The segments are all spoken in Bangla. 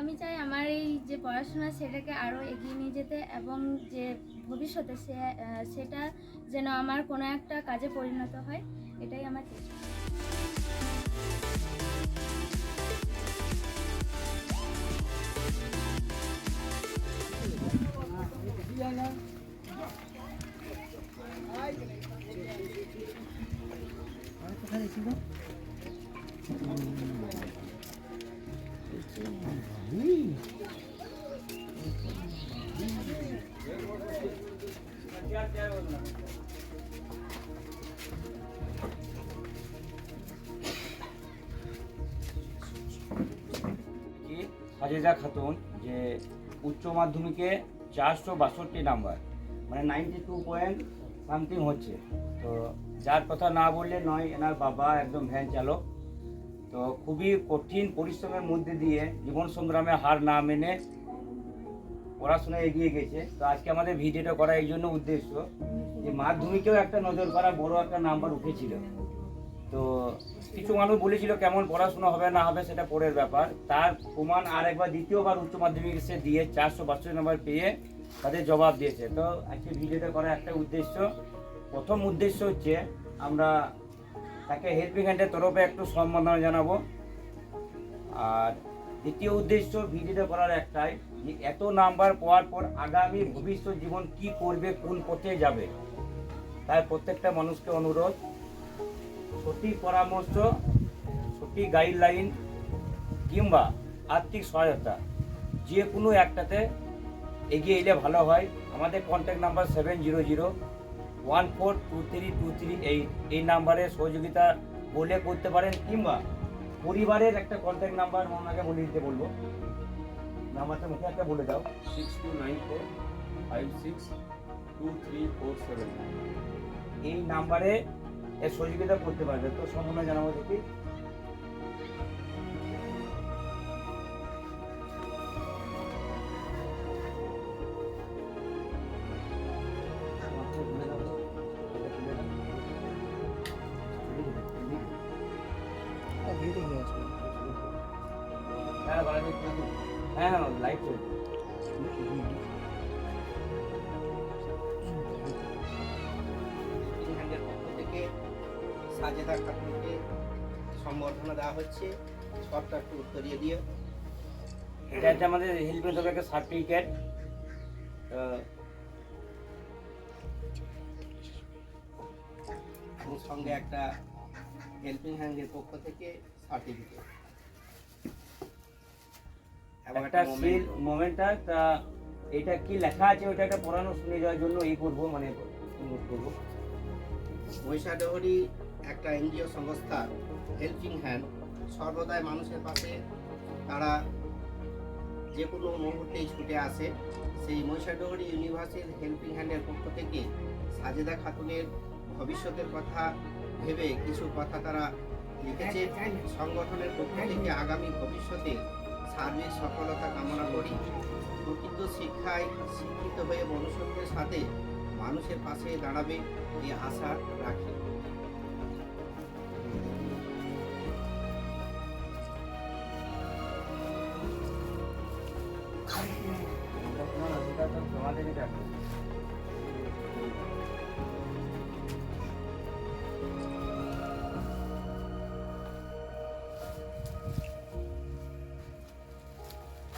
আমি চাই আমার এই যে পড়াশোনা সেটাকে আরও এগিয়ে নিয়ে যেতে এবং যে ভবিষ্যতে সেটা যেন আমার কোনো একটা কাজে পরিণত হয়, এটাই আমার চেষ্টা। সাজেদা খাতুন যে উচ্চ মাধ্যমিকে 462 নাম্বার, মানে 92 হচ্ছে। তো যার কথা না বললে নয়, এনার বাবা একদম ভ্যান চালক। তো খুবই কঠিন পরিশ্রমের মধ্যে দিয়ে জীবন সংগ্রামে হার না মেনে পড়াশোনায় এগিয়ে গেছে। তো আজকে আমাদের ভিডিওটা করা এই জন্য উদ্দেশ্য যে মাধ্যমিকেও একটা নজর করা বড় একটা নাম্বার উঠেছিল। তো কিছু মানুষ বলেছিল কেমন পড়াশোনা হবে না হবে সেটা পরের ব্যাপার, তার প্রমাণ আর একবার দ্বিতীয়বার উচ্চ মাধ্যমিক সে দিয়ে 462 নম্বর পেয়ে তাদের জবাব দিয়েছে। তো আজকে ভিডিওটা করার একটা উদ্দেশ্য, প্রথম উদ্দেশ্য হচ্ছে আমরা তাকে হেল্পিং হ্যান্ডের তরফে একটু সম্মাননা জানাবো। আর দ্বিতীয় উদ্দেশ্য ভিডিওটা করার একটাই যে এত নাম্বার পাওয়ার পর আগামী ভবিষ্যৎ জীবন কি করবে, কোন পথে যাবে। তাই প্রত্যেকটা মানুষকে অনুরোধ, সঠিক পরামর্শ, সঠিক গাইডলাইন কিংবা আর্থিক সহায়তা যে কোনো একটাতে এগিয়ে এলে ভালো হয়। আমাদের কন্ট্যাক্ট নাম্বার 7001423238, এই নাম্বারে সহযোগিতা বলে করতে পারেন, কিংবা পরিবারের একটা কন্ট্যাক্ট নাম্বার ওনাকে বলে দিতে বলবো। নাম্বারটা মুখে একটা বলে দাও। 6294562347। এই নাম্বারে এর সহযোগিতা করতে পারবে। তো সম্পূর্ণ জানাবো দেখি। হ্যাঁ লাইট চলছে। সাজেদা খাতুনকে সম্বর্ধনা দেওয়া হচ্ছে। সবটা একটু উত্তরিয়ে দিয়ে। এটা হচ্ছে আমাদের হেল্পের তরফে একটা সার্টিফিকেট। সঙ্গে একটা হেল্পিং হ্যান্ডের পক্ষ থেকে সার্টিফিকেট এবং একটা সিল মোমেন্টটা। তা এটা কি লেখা আছে ওটা একটা পড়ানো শুনে যাওয়ার জন্য এই করবো, মানে অনুরোধ করবো। মহিষাদহরি একটা এনজিও সংস্থা হেল্পিং হ্যান্ড সর্বদাই মানুষের পাশে, তারা যে কোনো মুহূর্তেই ছুটে আসে। সেই মহিষাদহরি ইউনিভার্সিটির হেল্পিং হ্যান্ডের পক্ষ থেকে সাজেদা খাতুনের ভবিষ্যতের কথা ভেবে কিছু কথা তারা লিখেছে। সংগঠনের পক্ষ থেকে আগামী ভবিষ্যতে সার্বিক সফলতা কামনা করি। প্রকৃত শিক্ষায় শিক্ষিত হয়ে মনুষ্যত্বের সাথে মানুষের পাশে দাঁড়াবে এই আশা রাখি।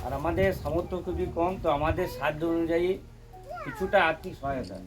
আর আমাদের সামর্থ্য খুবই কম, তো আমাদের সাধ্য অনুযায়ী কিছুটা আর্থিক সহায়তা